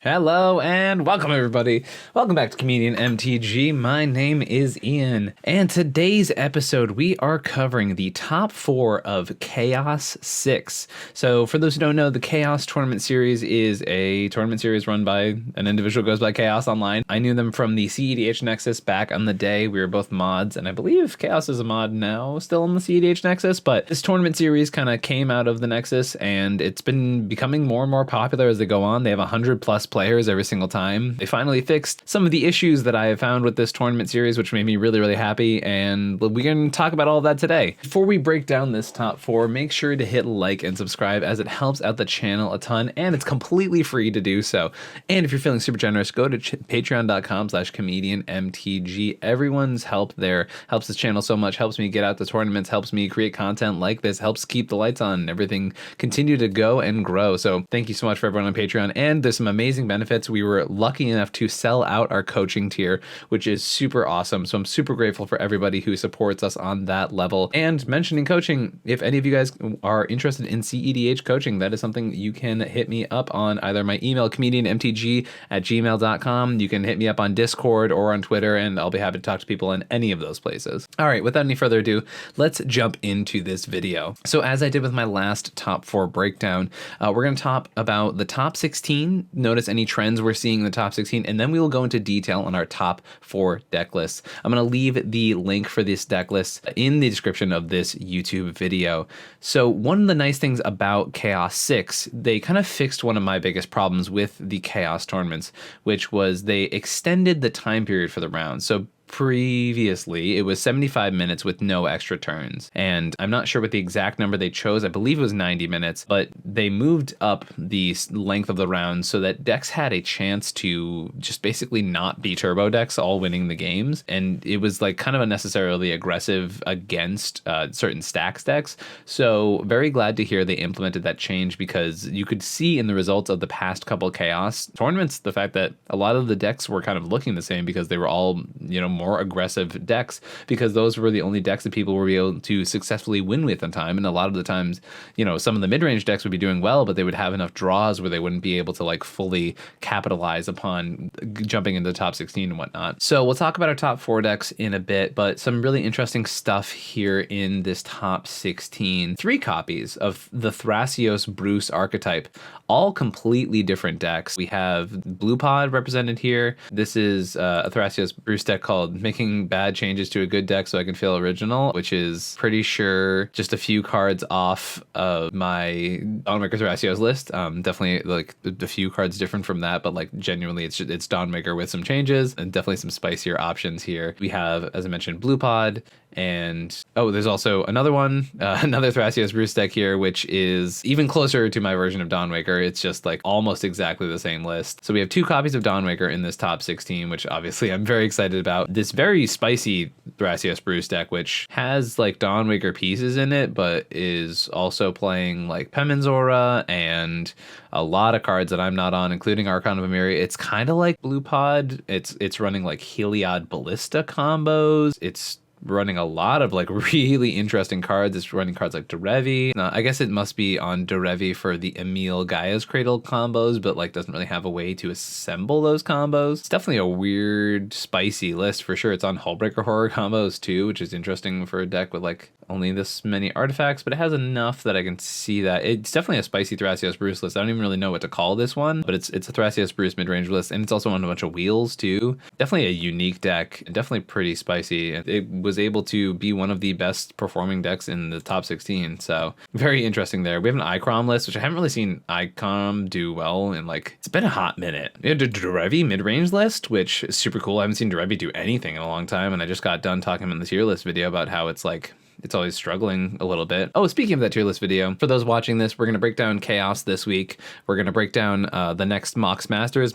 Hello and welcome everybody. Welcome back to Comedian MTG. My name is Ian, and today's episode we are covering the top 4 of Ka0s 6. So for those who don't know, the Ka0s Tournament series is a tournament series run by an individual who goes by Ka0s Online. I knew them from the cEDH Nexus back on the day. We were both mods, and I believe Ka0s is a mod now, still in the cEDH Nexus, but this tournament series kind of came out of the Nexus, and it's been becoming more and more popular as they go on. They have 100 plus players every single time. They finally fixed some of the issues that I have found with this tournament series, which made me really happy, and we're going to talk about all of that today. Before we break down this top 4, make sure to hit like and subscribe, as it helps out the channel a ton, and it's completely free to do so. And if you're feeling super generous, go to patreon.com/comedianmtg. Everyone's help there helps this channel so much, helps me get out the tournaments, helps me create content like this, helps keep the lights on and everything continue to go and grow. So thank you so much for everyone on Patreon, and there's some amazing benefits. We were lucky enough to sell out our coaching tier, which is super awesome. So I'm super grateful for everybody who supports us on that level. And mentioning coaching, if any of you guys are interested in cEDH coaching, that is something you can hit me up on either my email, comedianmtg@gmail.com. You can hit me up on Discord or on Twitter, and I'll be happy to talk to people in any of those places. All right, without any further ado, let's jump into this video. So as I did with my last top 4 breakdown, we're going to talk about the top 16, notice any trends we're seeing in the top 16, and then we will go into detail on our top 4 deck lists. I'm going to leave the link for this deck list in the description of this YouTube video. So one of the nice things about Ka0s 6, they kind of fixed one of my biggest problems with the Ka0s tournaments, which was they extended the time period for the round. So previously it was 75 minutes with no extra turns, and I'm not sure what the exact number they chose. I believe it was 90 minutes, but they moved up the length of the round so that decks had a chance to just basically not be turbo decks all winning the games, and it was like kind of unnecessarily aggressive against certain Stax decks. So very glad to hear they implemented that change, because you could see in the results of the past couple Ka0s tournaments the fact that a lot of the decks were kind of looking the same because they were all, you know, more aggressive decks, because those were the only decks that people were able to successfully win with in time. And a lot of the times, you know, some of the mid-range decks would be doing well, but they would have enough draws where they wouldn't be able to like fully capitalize upon jumping into the top 16 and whatnot. So we'll talk about our top 4 decks in a bit, but some really interesting stuff here in this top 16. 3 copies of the Thrasios Bruce archetype, all completely different decks. We have Blue Pod represented here. This is a Thrasios Bruce deck called Making Bad Changes to a Good Deck So I Can Feel Original, which is pretty sure just a few cards off of my Dawnmaker Thrasios list. Definitely like a few cards different from that, but like genuinely it's Dawnmaker with some changes and definitely some spicier options here. We have, as I mentioned, Blue Pod, and there's also another one, another Thrasios Bruce deck here, which is even closer to my version of Dawnmaker. It's just like almost exactly the same list. So we have 2 copies of Dawnmaker in this top 16, which obviously I'm very excited about. This very spicy Thrasios Bruce deck, which has like Dawnmaker pieces in it, but is also playing like Pemin's Aura and a lot of cards that I'm not on, including Archon of Amiri. It's kind of like Blue Pod. It's running like Heliod Ballista combos. It's running a lot of like really interesting cards. It's running cards like Derevi. I guess it must be on Derevi for the Emil Gaia's Cradle combos, but like doesn't really have a way to assemble those combos. It's definitely a weird, spicy list for sure. It's on Hullbreaker Horror combos too, which is interesting for a deck with like only this many artifacts, but it has enough that I can see that. It's definitely a spicy Thrasios Bruce list. I don't even really know what to call this one, but it's a Thrasios Bruce mid-range list, and it's also on a bunch of wheels too. Definitely a unique deck, and definitely pretty spicy. It was able to be one of the best performing decks in the top 16, so very interesting there. We have an Icrom list, which I haven't really seen Icrom do well in like, it's been a hot minute. We have the Derevi mid-range list, which is super cool. I haven't seen Derevi do anything in a long time, and I just got done talking in the tier list video about how it's like, it's always struggling a little bit. Oh, speaking of that tier list video, for those watching this, we're going to break down Ka0s this week. We're going to break down the next Mox Masters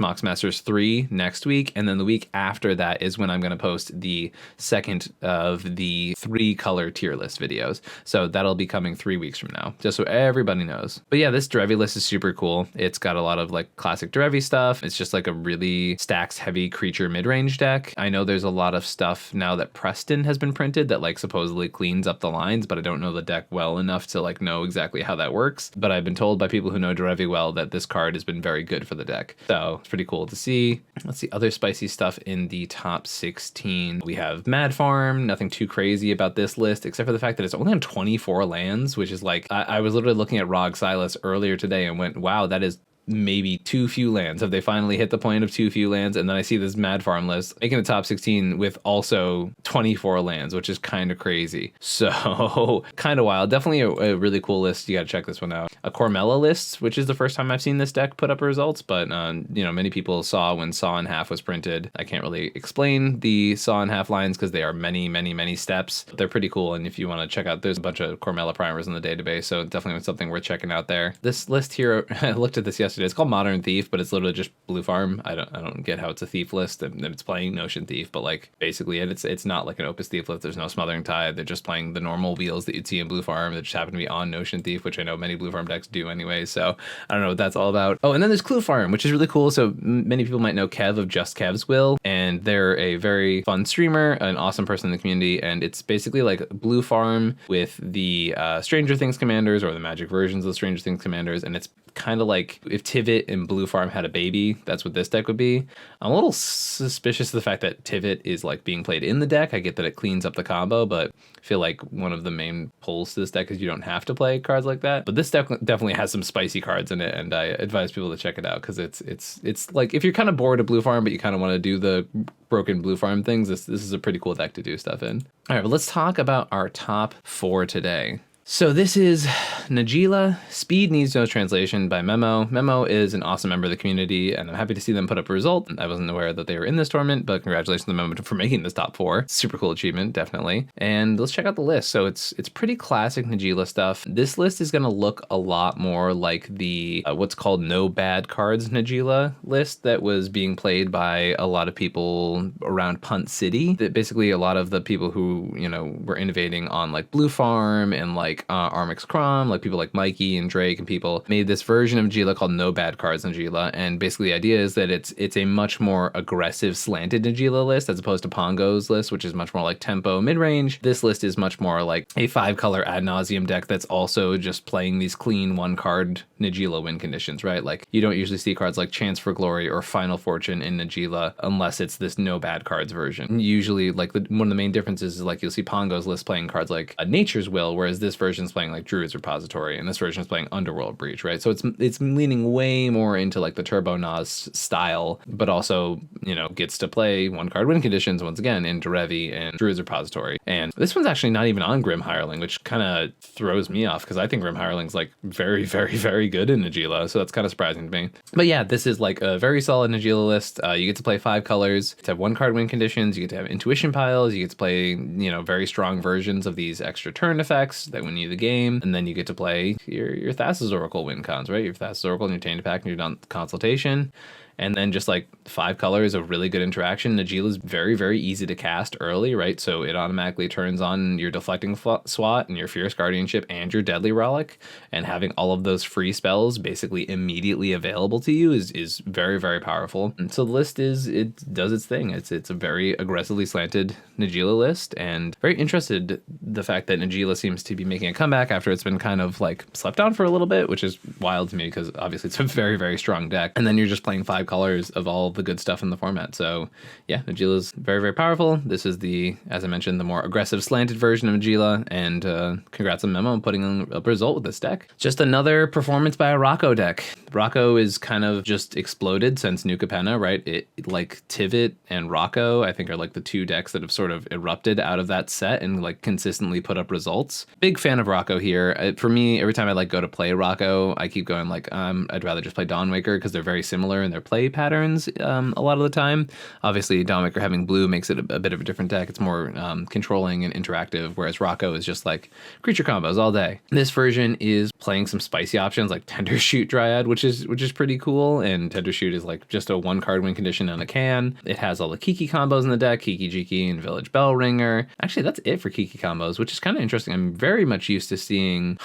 3 next week, and then the week after that is when I'm going to post the second of the 3 color tier list videos. So that'll be coming 3 weeks from now, just so everybody knows. But yeah, this Derevi list is super cool. It's got a lot of like classic Derevi stuff. It's just like a really Stax heavy creature mid-range deck. I know there's a lot of stuff now that Preston has been printed that like supposedly cleans up up the lines, but I don't know the deck well enough to like know exactly how that works. But I've been told by people who know Derevi well that this card has been very good for the deck. So it's pretty cool to see. Let's see other spicy stuff in the top 16. We have Mad Farm, nothing too crazy about this list, except for the fact that it's only on 24 lands, which is like, I was literally looking at Rog Silas earlier today and went, wow, that is maybe too few lands. Have they finally hit the point of too few lands? And then I see this Mad Farm list making the top 16 with also 24 lands, which is kind of crazy. So kind of wild. Definitely a really cool list. You got to check this one out. A Cormella list, which is the first time I've seen this deck put up results, but you know, many people saw when Saw in Half was printed. I can't really explain the Saw in Half lines because they are many steps. They're pretty cool, and if you want to check out, there's a bunch of Cormella primers in the database, so definitely something worth checking out there. This list here, I looked at this yesterday. It's called Modern Thief, but it's literally just blue farm. I don't get how it's a thief list. And it's playing Notion Thief, but like basically it's not like an Opus Thief list. There's no Smothering Tide. They're just playing the normal wheels that you'd see in blue farm that just happen to be on Notion Thief, which I know many blue farm decks do anyway. So I don't know what that's all about. Oh, and then there's Clue Farm, which is really cool. So many people might know Kev of Just Kev's Will, and they're a very fun streamer, an awesome person in the community, and it's basically like blue farm with the Stranger Things commanders or the magic versions of the Stranger Things commanders, and it's kind of like if Tivit and Blue Farm had a baby, that's what this deck would be. I'm a little suspicious of the fact that Tivit is like being played in the deck. I get that it cleans up the combo, but I feel like one of the main pulls to this deck is you don't have to play cards like that. But this deck definitely has some spicy cards in it, and I advise people to check it out because it's like if you're kind of bored of Blue Farm but you kind of want to do the broken Blue Farm things, this is a pretty cool deck to do stuff in. All right, but let's talk about our top 4 today. So this is Najeela, Speed Needs No Translation by Memo. Memo is an awesome member of the community, and I'm happy to see them put up a result. I wasn't aware that they were in this tournament, but congratulations to Memo for making this top 4. Super cool achievement, definitely. And let's check out the list. So it's pretty classic Najeela stuff. This list is going to look a lot more like the what's called No Bad Cards Najeela list that was being played by a lot of people around Punt City. That basically a lot of the people who, you know, were innovating on like Blue Farm and like Armix Crom, like people like Mikey and Drake and people made this version of Najeela called No Bad Cards Najeela. And basically the idea is that it's a much more aggressive slanted Najeela list as opposed to Pongo's list, which is much more like tempo mid-range. This list is much more like a 5-color ad nauseum deck that's also just playing these clean 1-card Najeela win conditions, right? Like you don't usually see cards like Chance for Glory or Final Fortune in Najeela unless it's this No Bad Cards version. Usually like one of the main differences is like you'll see Pongo's list playing cards like Nature's Will, whereas this version is playing like Druid's Repository, and this version is playing Underworld Breach, right? So it's leaning way more into like the Turbo Nas style, but also, you know, gets to play 1-card win conditions once again in Derevi and Druid's Repository. And this one's actually not even on Grim Hireling, which kind of throws me off because I think Grim Hireling's like very good in Najeela, so that's kind of surprising to me. But yeah, this is like a very solid Najeela list. You get to play 5 colors, to have 1-card win conditions, you get to have intuition piles, you get to play, you know, very strong versions of these extra turn effects that win you the game, and then you get to play your Thassa's Oracle win cons, right? Your Thassa's Oracle and your Tainted Pact and your Consultation. And then just like 5 colors of really good interaction. Najeela is very easy to cast early, right? So it automatically turns on your Deflecting Swat and your Fierce Guardianship and your Deadly Relic. And having all of those free spells basically immediately available to you is very powerful. And so the list it does its thing. It's a very aggressively slanted Najeela list, and very interested the fact that Najeela seems to be making a comeback after it's been kind of like slept on for a little bit, which is wild to me because obviously it's a very strong deck. And then you're just playing 5 colors of all the good stuff in the format. So yeah, Najeela's very powerful. This is the, as I mentioned, the more aggressive slanted version of Najeela, and congrats on Memo on putting in a result with this deck. Just another performance by a Rocco deck. Rocco is kind of just exploded since New Capenna, right? It like Tivit and Rocco, I think, are like the 2 decks that have sort of erupted out of that set and like consistently put up results. Big fan of Rocco here. For me, every time I like go to play Rocco, I keep going like, I'd rather just play Dawnwaker because they're very similar in their play patterns a lot of the time. Obviously, Dawnwaker having blue makes it a bit of a different deck. It's more controlling and interactive, whereas Rocco is just like creature combos all day. This version is playing some spicy options like Tender Shoot Dryad, which which is pretty cool. And Tender Shoot is like just a 1-card win condition on a can. It has all the Kiki combos in the deck, Kiki Jiki and Village Bell Ringer. Actually, that's it for Kiki combos, which is kind of interesting. I'm very much used to seeing,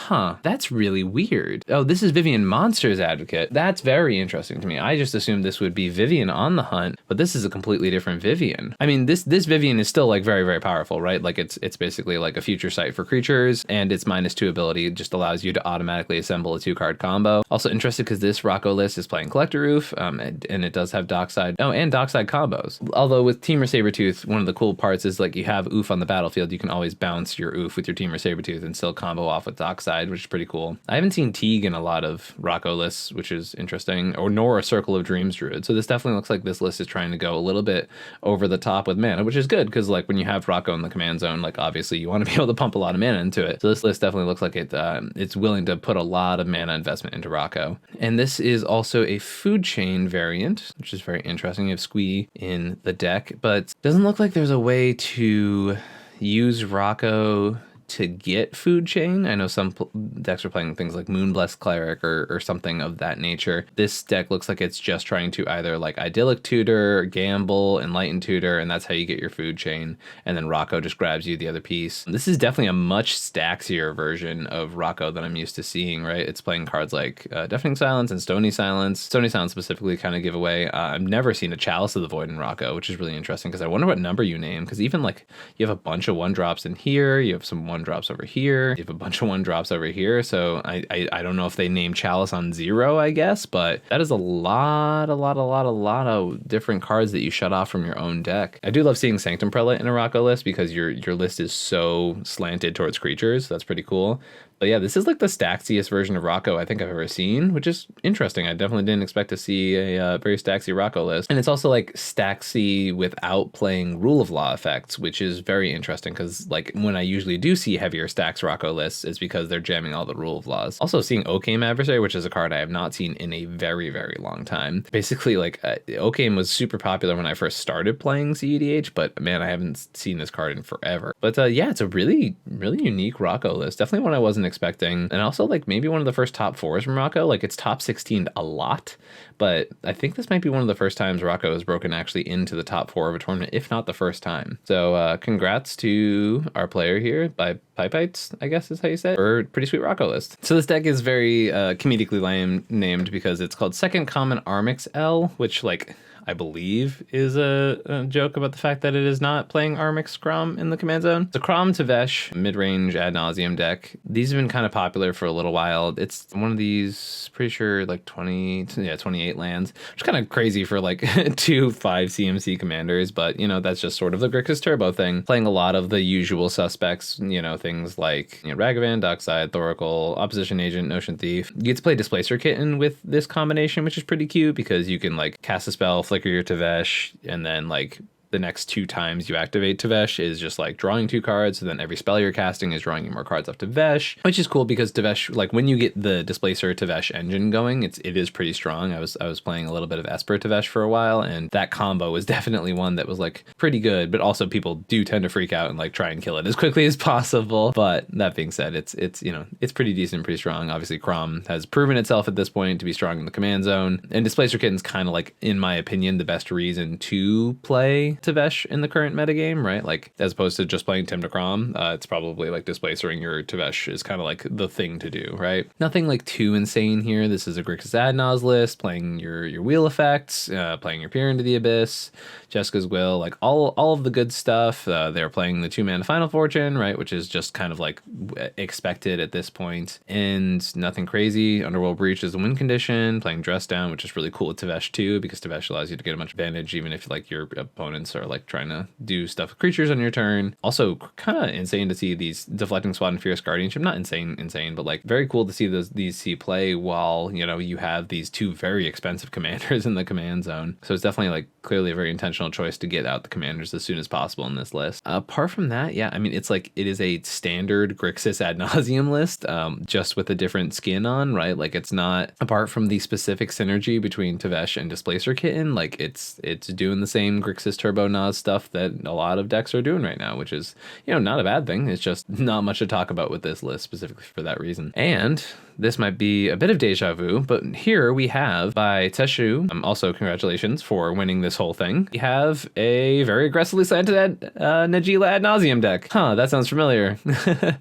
that's really weird. Oh, this is Vivian Monsters Advocate. That's very interesting to me. I just assumed this would be Vivian on the hunt, but this is a completely different Vivian. I mean, this Vivian is still like very, very powerful, right? Like it's basically like a future sight for creatures, and its -2 ability just allows you to automatically assemble a 2-card combo. Also interested because this Rocco list is playing Collector Roof, and it does have Dockside. Oh, and Dockside combos. Although with Temur Sabertooth, one of the cool parts is like you have Oof on the battlefield, you can always bounce your Oof with your Temur Sabertooth and still combo off with Dockside, which is pretty cool. I haven't seen Teague in a lot of Rocco lists, which is interesting, or nor a Circle of Dreams Druid. So this definitely looks like this list is trying to go a little bit over the top with mana, which is good because like when you have Rocco in the command zone, like obviously you want to be able to pump a lot of mana into it. So this list definitely looks like it's willing to put a lot of mana investment into Rocco. And this is also a food chain variant, which is very interesting. You have Squee in the deck, but doesn't look like there's a way to use Rocco to get food chain. I know some decks are playing things like Moonblessed Cleric or something of that nature. This deck looks like it's just trying to either like Idyllic Tutor, Gamble, Enlightened Tutor, and that's how you get your food chain. And then Rocco just grabs you the other piece. This is definitely a much Staxier version of Rocco than I'm used to seeing, right? It's playing cards like Deafening Silence and Stony Silence. Stony Silence specifically kind of give away. I've never seen a Chalice of the Void in Rocco, which is really interesting because I wonder what number you name, because even like you have a bunch of 1-drops in here, you have some 1-drops over here, you have a bunch of 1-drops over here, so I don't know if they name Chalice on 0, I guess, but that is a lot of different cards that you shut off from your own deck. I do love seeing Sanctum Prelate in a Rocco list because your list is so slanted towards creatures. That's pretty cool. But yeah, this is like the Staxiest version of Rocco I think I've ever seen, which is interesting. I definitely didn't expect to see a very Staxy Rocco list. And it's also like Staxy without playing Rule of Law effects, which is very interesting because like when I usually do see heavier Stax Rocco lists, it's because they're jamming all the Rule of Laws. Also seeing Okame Adversary, which is a card I have not seen in a very, very long time. Basically like Okame was super popular when I first started playing cEDH, but man, I haven't seen this card in forever. But yeah, it's a really, really unique Rocco list. Definitely one I wasn't expecting, and also like maybe one of the first top 4s from Rocco. Like it's top 16 a lot, but I think this might be one of the first times Rocco has broken actually into the top 4 of a tournament, if not the first time. So congrats to our player here by Pipites, I guess is how you say it, for pretty sweet Rocco list. So this deck is very comedically named because it's called Second Common Armix L, which like I believe is a joke about the fact that it is not playing Armix Crom in the command zone. It's a Crom Tevesh mid-range ad nauseum deck. These have been kind of popular for a little while. It's one of these, pretty sure like 28 lands, which is kind of crazy for like 2 5 CMC commanders, but you know, that's just sort of the Grixis Turbo thing. Playing a lot of the usual suspects, you know, things like Ragavan, Dockside, Thoracle, Opposition Agent, Notion Thief. You get to play Displacer Kitten with this combination, which is pretty cute because you can like cast a spell, flicker your Tevesh, and then like the next 2 times you activate Tevesh is just like drawing 2 cards, and then every spell you're casting is drawing you more cards off Tevesh, which is cool because Tevesh, like when you get the Displacer Tevesh engine going, it is pretty strong. I was playing a little bit of Esper Tevesh for a while, and that combo was definitely one that was like pretty good, but also people do tend to freak out and like try and kill it as quickly as possible. But that being said, it's you know, it's pretty decent, pretty strong. Obviously Crom has proven itself at this point to be strong in the command zone, and Displacer Kitten's kind of like, in my opinion, the best reason to play Tevesh in the current metagame, right? Like as opposed to just playing Tim to Crom, it's probably like displacing your Tevesh is kind of like the thing to do, right? Nothing like too insane here. This is a Grixis Adnos list, playing your wheel effects, playing your Peer into the Abyss, Jessica's Will, like all of the good stuff. They're playing the 2-mana Final Fortune, right? Which is just kind of like expected at this point, and nothing crazy. Underworld Breach is a win condition, playing Dress Down, which is really cool with Tevesh too, because Tevesh allows you to get a much advantage even if like your opponents are like trying to do stuff with creatures on your turn. Also kind of insane to see these Deflecting Swat and Fierce Guardianship. Not insane, but like very cool to see these see play while, you know, you have these 2 very expensive commanders in the command zone. So it's definitely like clearly a very intentional choice to get out the commanders as soon as possible in this list. Apart from that, yeah, I mean, it's like it is a standard Grixis Ad Nauseam list, just with a different skin on, right? Like it's not, apart from the specific synergy between Tevesh and Displacer Kitten, like it's doing the same Grixis Turbo Nas stuff that a lot of decks are doing right now, which is, you know, not a bad thing. It's just not much to talk about with this list specifically for that reason. And this might be a bit of deja vu, but here we have by Teshu, also congratulations for winning this whole thing. We have a very aggressively slanted Najeela ad nauseum deck. Huh, that sounds familiar.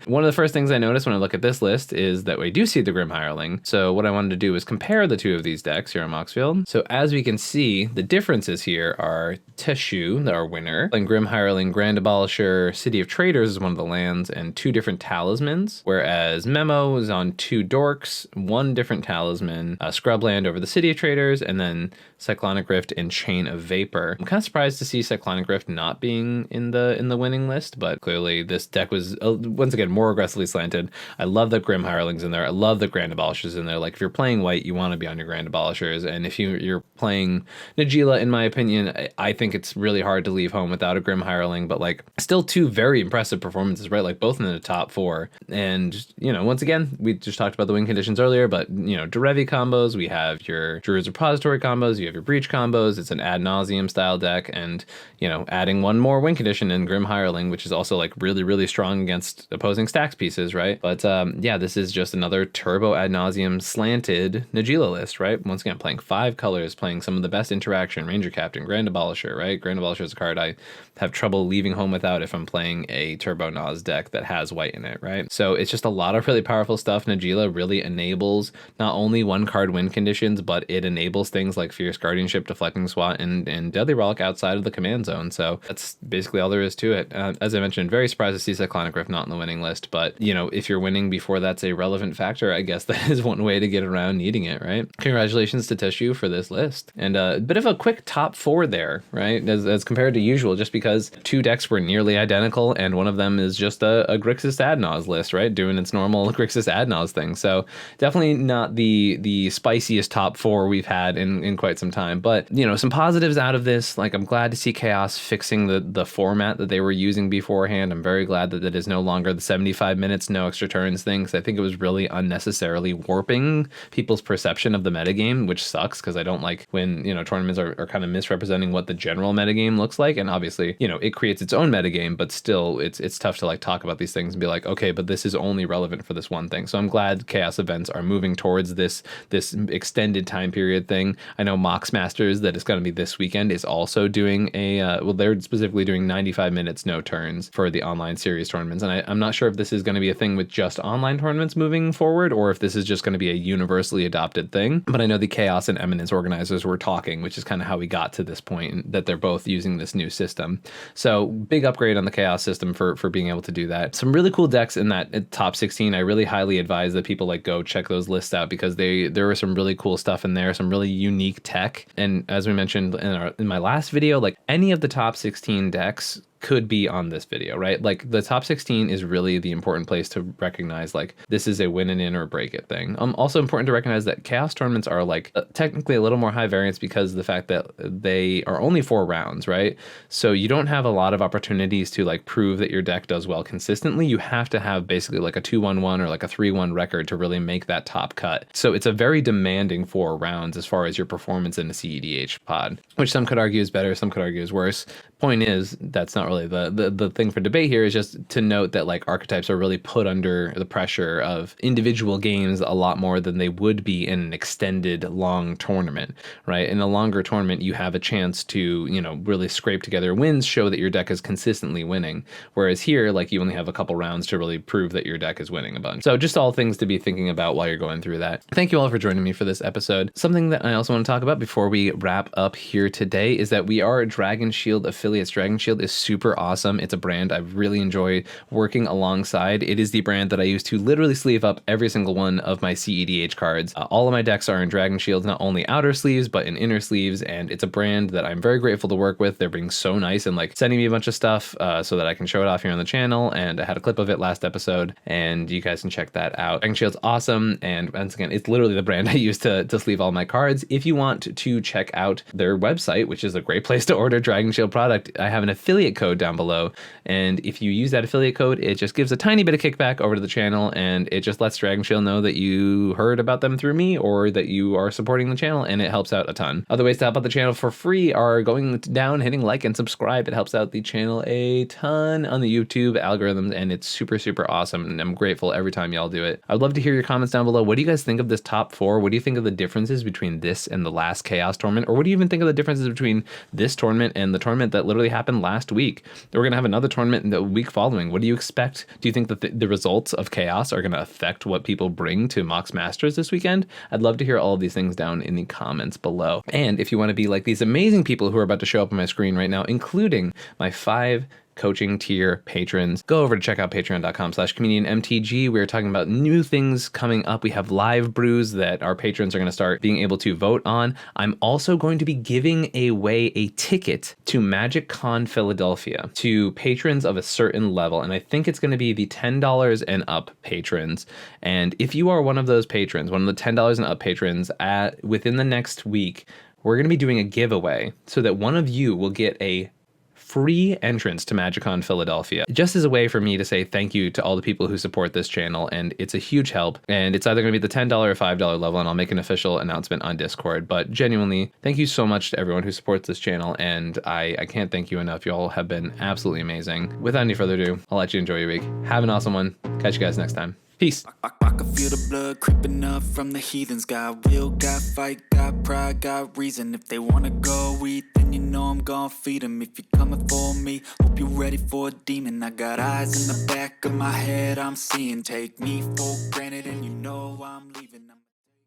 One of the first things I noticed when I look at this list is that we do see the Grim Hireling. So what I wanted to do is compare the two of these decks here on Moxfield. So as we can see, the differences here are Teshu, our winner, playing Grim Hireling, Grand Abolisher, City of Traders is one of the lands, and 2 different talismans, whereas Memo is on 2 dorks, 1 different talisman, Scrubland over the City of Traders, and then Cyclonic Rift and Chain of Vapor. I'm kind of surprised to see Cyclonic Rift not being in the winning list, but clearly this deck was once again more aggressively slanted. I love that Grim Hireling's in there. I love that Grand Abolishers in there. Like if you're playing white, you want to be on your Grand Abolishers, and if you're playing Najeela, in my opinion, I think it's really hard to leave home without a Grim Hireling, but like still 2 very impressive performances, right? Like both in the top 4. And you know, once again, we just talked about the win conditions earlier, but you know, Derevi combos, we have your Druid's Repository combos, you have your Breach combos, it's an ad nauseum style deck, and you know, adding 1 more win condition in Grim Hireling, which is also like really strong against opposing Stax pieces, right? But yeah, this is just another turbo ad nauseum slanted Najeela list, right? Once again, playing 5 colors, playing some of the best interaction, Ranger Captain, Grand Abolisher, right? Grand Abolisher is a card I have trouble leaving home without if I'm playing a turbo Naz deck that has white in it, right? So it's just a lot of really powerful stuff. Najeela really enables not only 1 card win conditions, but it enables things like Fierce Guardianship, Deflecting Swat, and Deadly Relic outside of the command zone. So that's basically all there is to it. As I mentioned, very surprised to see Cyclonic Rift not in the winning list, but you know, if you're winning before that's a relevant factor, I guess that is one way to get around needing it, right? Congratulations to Teshu for this list. And a bit of a quick top 4 there, right? As compared to usual, just because 2 decks were nearly identical, and one of them is just a Grixis Adnaz list, right? Doing its normal Grixis Adnaz thing. So definitely not the spiciest top 4 we've had in quite some time, but you know, some positives out of this. Like I'm glad to see Ka0s fixing the format that they were using beforehand. I'm very glad that it is no longer the 75 minutes, no extra turns thing, because I think it was really unnecessarily warping people's perception of the metagame, which sucks because I don't like when, you know, tournaments are kind of misrepresenting what the general metagame looks like. And obviously, you know, it creates its own metagame, but still it's tough to like talk about these things and be like, okay, but this is only relevant for this one thing. So I'm glad Ka0s events are moving towards this extended time period thing. I know Mox Masters, that is going to be this weekend, is also doing well, they're specifically doing 95 minutes, no turns for the online series tournaments. And I'm not sure if this is going to be a thing with just online tournaments moving forward, or if this is just going to be a universally adopted thing. But I know the Ka0s and Eminence organizers were talking, which is kind of how we got to this point, that they're both using this new system. So big upgrade on the Ka0s system for being able to do that. Some really cool decks in that top 16. I really highly advise that people like go check those lists out, because there was some really cool stuff in there, some really unique tech. And as we mentioned in my last video, like any of the top 16 decks could be on this video, right? Like the top 16 is really the important place to recognize like this is a win and in or break it thing. Also important to recognize that Ka0s tournaments are like technically a little more high variance because of the fact that they are only 4 rounds, right? So you don't have a lot of opportunities to like prove that your deck does well consistently. You have to have basically like a 2-1-1 or like a 3-1 record to really make that top cut. So it's a very demanding 4 rounds as far as your performance in a cEDH pod, which some could argue is better, some could argue is worse. Point is, that's not really the thing for debate here. Is just to note that like archetypes are really put under the pressure of individual games a lot more than they would be in an extended long tournament, right? In a longer tournament, you have a chance to, you know, really scrape together wins, show that your deck is consistently winning. Whereas here, like you only have a couple rounds to really prove that your deck is winning a bunch. So just all things to be thinking about while you're going through that. Thank you all for joining me for this episode. Something that I also want to talk about before we wrap up here today is that we are a Dragonshield affiliate. Dragonshield is super awesome. It's a brand I've really enjoyed working alongside. It is the brand that I use to literally sleeve up every single one of my cEDH cards. All of my decks are in Dragonshield, not only outer sleeves, but in inner sleeves. And it's a brand that I'm very grateful to work with. They're being so nice and like sending me a bunch of stuff so that I can show it off here on the channel. And I had a clip of it last episode and you guys can check that out. Dragonshield's awesome. And once again, it's literally the brand I use to sleeve all my cards. If you want to check out their website, which is a great place to order Dragonshield product, I have an affiliate code code down below. And if you use that affiliate code, it just gives a tiny bit of kickback over to the channel, and it just lets Dragonshield know that you heard about them through me or that you are supporting the channel, and it helps out a ton. Other ways to help out the channel for free are going down, hitting like and subscribe. It helps out the channel a ton on the YouTube algorithms, and it's super, super awesome. And I'm grateful every time y'all do it. I'd love to hear your comments down below. What do you guys think of this top 4? What do you think of the differences between this and the last Ka0s tournament? Or what do you even think of the differences between this tournament and the tournament that literally happened last week? We're going to have another tournament in the week following. What do you expect? Do you think that the results of Ka0s are going to affect what people bring to Mox Masters this weekend? I'd love to hear all of these things down in the comments below. And if you want to be like these amazing people who are about to show up on my screen right now, including my 5 coaching tier patrons, go over to check out patreon.com/comedianmtg. We're talking about new things coming up. We have live brews that our patrons are going to start being able to vote on. I'm also going to be giving away a ticket to MagicCon Philadelphia to patrons of a certain level, and I think it's going to be the $10 and up patrons. And if you are one of those patrons, one of the $10 and up patrons, within the next week, we're going to be doing a giveaway so that one of you will get a free entrance to MagicCon Philadelphia, just as a way for me to say thank you to all the people who support this channel, and it's a huge help. And it's either going to be the $10 or $5 level, and I'll make an official announcement on Discord. But genuinely, thank you so much to everyone who supports this channel, and I can't thank you enough. You all have been absolutely amazing. Without any further ado, I'll let you enjoy your week. Have an awesome one. Catch you guys next time. Peace. I can feel the blood creeping up from the heathens. Got will, got fight, got pride, got reason. If they wanna go eat, then you know I'm gon' feed them. If you're coming for me, hope you're ready for a demon. I got eyes in the back of my head, I'm seeing. Take me for granted and you know I'm leaving.